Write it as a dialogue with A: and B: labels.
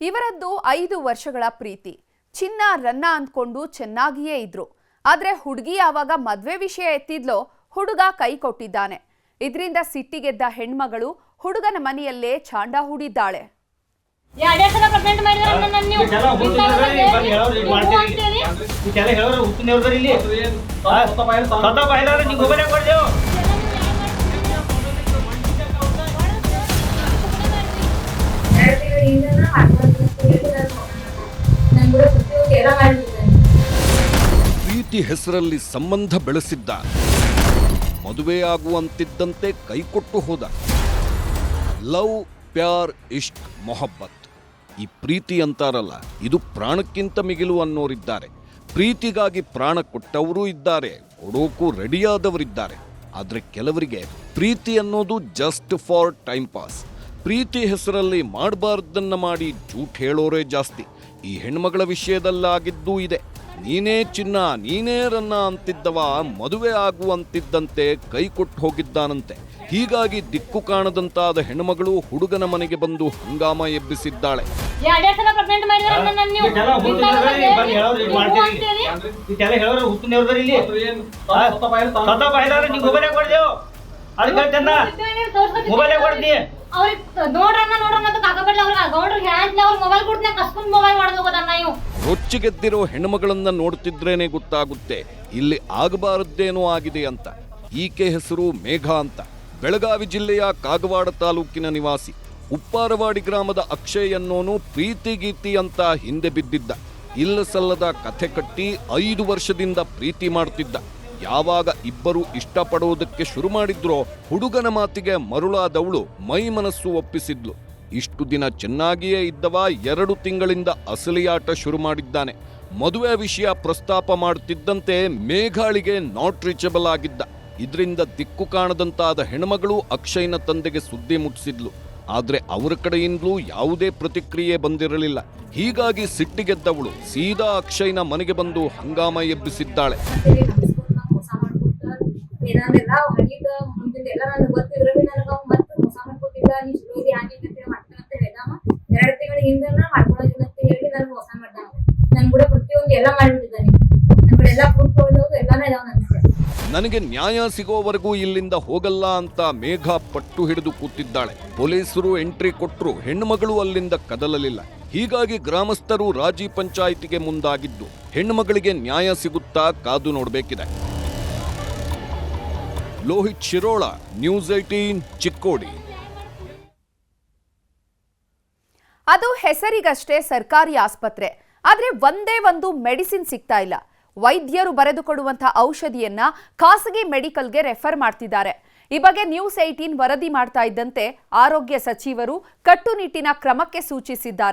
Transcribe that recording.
A: ಇವರದ್ದು 5 ವರ್ಷಗಳ ಪ್ರೀತಿ. ಚಿನ್ನ ರನ್ನ ಅಂದ್ಕೊಂಡು ಚೆನ್ನಾಗಿಯೇ ಇದ್ರು. ಆದ್ರೆ ಹುಡುಗಿ ಯಾವಾಗ ಮದ್ವೆ ವಿಷಯ ಎತ್ತಿದ್ಲೋ ಹುಡುಗ ಕೈ ಕೊಟ್ಟಿದ್ದಾನೆ. ಇದರಿಂದ ಸಿಟ್ಟಿಗೆದ್ದ ಹೆಣ್ಮಗಳು ಹುಡುಗನ ಮನೆಯಲ್ಲೇ ಚಾಂಡ ಹೂಡಿದ್ದಾಳೆ.
B: ಪ್ರೀತಿ ಹೆಸರಲ್ಲಿ ಸಂಬಂಧ ಬೆಳೆಸಿದ್ದ, ಮದುವೆ ಆಗುವಂತಿದ್ದಂತೆ ಕೈಕೊಟ್ಟು ಹೋದ. ಲವ್, ಪ್ಯಾರ್, ಇಷ್ಕ್, ಮೊಹಬ್ಬತ್. ಈ ಪ್ರೀತಿ ಅಂತಾರಲ್ಲ, ಇದು ಪ್ರಾಣಕ್ಕಿಂತ ಮಿಗಿಲು ಅನ್ನೋರಿದ್ದಾರೆ. ಪ್ರೀತಿಗಾಗಿ ಪ್ರಾಣ ಕೊಟ್ಟವರೂ ಇದ್ದಾರೆ, ಕೊಡೋಕು ರೆಡಿಯಾದವರಿದ್ದಾರೆ. ಆದರೆ ಕೆಲವರಿಗೆ ಪ್ರೀತಿ ಅನ್ನೋದು ಜಸ್ಟ್ ಫಾರ್ ಟೈಮ್ ಪಾಸ್. ಪ್ರೀತಿ ಹೆಸರಲ್ಲಿ ಮಾಡಬಾರ್ದನ್ನ ಮಾಡಿ ಜೂಟ್ ಹೇಳೋರೇ ಜಾಸ್ತಿ. ಈ ಹೆಣ್ಮಗಳ ವಿಷಯದಲ್ಲಾಗಿದ್ದೂ ಇದೆ. ನೀನೇ ಚಿನ್ನ ನೀನೇ ರನ್ನ ಅಂತಿದ್ದವ ಮದುವೆ ಆಗುವಂತಿದ್ದಂತೆ ಕೈ ಕೊಟ್ಟು ಹೋಗಿದ್ದಾನಂತೆ. ಹೀಗಾಗಿ ದಿಕ್ಕು ಕಾಣದಂತಾದ ಹೆಣ್ಮಗಳು ಹುಡುಗನ ಮನೆಗೆ ಬಂದು ಹಂಗಾಮ ಎಬ್ಬಿಸಿದ್ದಾಳೆ. ರೊಚ್ಚಿಗೆದ್ದಿರೋ ಹೆಣ್ಮಗಳನ್ನ ನೋಡ್ತಿದ್ರೇನೆ ಗೊತ್ತಾಗುತ್ತೆ ಇಲ್ಲಿ ಆಗಬಾರದ್ದೇನೋ ಆಗಿದೆ ಅಂತ. ಈಕೆ ಹೆಸರು ಮೇಘ ಅಂತ. ಬೆಳಗಾವಿ ಜಿಲ್ಲೆಯ ಕಾಗವಾಡ ತಾಲೂಕಿನ ನಿವಾಸಿ. ಉಪ್ಪಾರವಾಡಿ ಗ್ರಾಮದ ಅಕ್ಷಯ್ ಅನ್ನೋನು ಪ್ರೀತಿ ಗೀತಿ ಅಂತ ಹಿಂದೆ ಬಿದ್ದಿದ್ದ. ಇಲ್ಲ ಸಲ್ಲದ ಕಥೆ ಕಟ್ಟಿ 5 ವರ್ಷದಿಂದ ಪ್ರೀತಿ ಮಾಡ್ತಿದ್ದ. ಯಾವಾಗ ಇಬ್ಬರು ಇಷ್ಟಪಡೋದಕ್ಕೆ ಶುರು ಮಾಡಿದ್ರೋ ಹುಡುಗನ ಮಾತಿಗೆ ಮರುಳಾದವಳು ಮೈ ಮನಸ್ಸು ಒಪ್ಪಿಸಿದ್ಲು. ಇಷ್ಟು ದಿನ ಚೆನ್ನಾಗಿಯೇ ಇದ್ದವ 2 ತಿಂಗಳಿಂದ ಅಸಲಿಯಾಟ ಶುರು ಮಾಡಿದ್ದಾನೆ. ಮದುವೆ ವಿಷಯ ಪ್ರಸ್ತಾಪ ಮಾಡುತ್ತಿದ್ದಂತೆ ಮೇಘಾಳಿಗೆ ನಾಟ್ ರೀಚಬಲ್ ಆಗಿದ್ದ. ಇದರಿಂದ ದಿಕ್ಕು ಕಾಣದಂತಾದ ಹೆಣ್ಮಗಳು ಅಕ್ಷಯ್ನ ತಂದೆಗೆ ಸುದ್ದಿ ಮುಟ್ಟಿಸಿದ್ಲು. ಆದ್ರೆ ಅವರ ಕಡೆಯಿಂದಲೂ ಯಾವುದೇ ಪ್ರತಿಕ್ರಿಯೆ ಬಂದಿರಲಿಲ್ಲ. ಹೀಗಾಗಿ ಸಿಟ್ಟಿಗೆದ್ದವಳು ಸೀದಾ ಅಕ್ಷಯ್ನ ಮನೆಗೆ ಬಂದು ಹಂಗಾಮ ಎಬ್ಬಿಸಿದ್ದಾಳೆ. ನನಗೆ ನ್ಯಾಯ ಸಿಗೋವರೆಗೂ ಇಲ್ಲಿಂದ ಹೋಗಲ್ಲ ಅಂತ ಮೇಘ ಪಟ್ಟು ಹಿಡಿದು ಕೂತಿದ್ದಾಳೆ. ಪೊಲೀಸರು ಎಂಟ್ರಿ ಕೊಟ್ಟರು ಹೆಣ್ಣುಮಗಳು ಅಲ್ಲಿಂದ ಕದಲಲಿಲ್ಲ. ಹೀಗಾಗಿ ಗ್ರಾಮಸ್ಥರು ರಾಜಿ ಪಂಚಾಯಿತಿಗೆ ಮುಂದಾಗಿದ್ದು ಹೆಣ್ಣುಮಗಳಿಗೆ ನ್ಯಾಯ ಸಿಗುತ್ತಾ ಕಾದು ನೋಡಬೇಕಿದೆ. ಲೋಹಿತ್ ಶಿರೋಳ, ನ್ಯೂಸ್ 18, ಚಿಕ್ಕೋಡಿ.
A: ಅದು ಹೆಸರಿಗಷ್ಟೇ ಸರ್ಕಾರಿ ಆಸ್ಪತ್ರೆ. ಆದ್ರೆ ಒಂದೇ ಒಂದು ಮೆಡಿಸಿನ್ ಸಿಗ್ತಾ ಇಲ್ಲ. ವೈದ್ಯರು ಬರೆದುಕೊಡುವಂತಹ ಔಷಧಿಯನ್ನ ಖಾಸಗಿ ಮೆಡಿಕಲ್ಗೆ ರೆಫರ್ ಮಾಡ್ತಿದ್ದಾರೆ. ಈ ಬಗ್ಗೆ ನ್ಯೂಸ್ 18 ವರದಿ ಮಾಡ್ತಾ ಇದ್ದಂತೆ ಆರೋಗ್ಯ ಸಚಿವರು ಕಟ್ಟುನಿಟ್ಟಿನ ಕ್ರಮಕ್ಕೆ ಸೂಚಿಸಿದ್ದಾರೆ.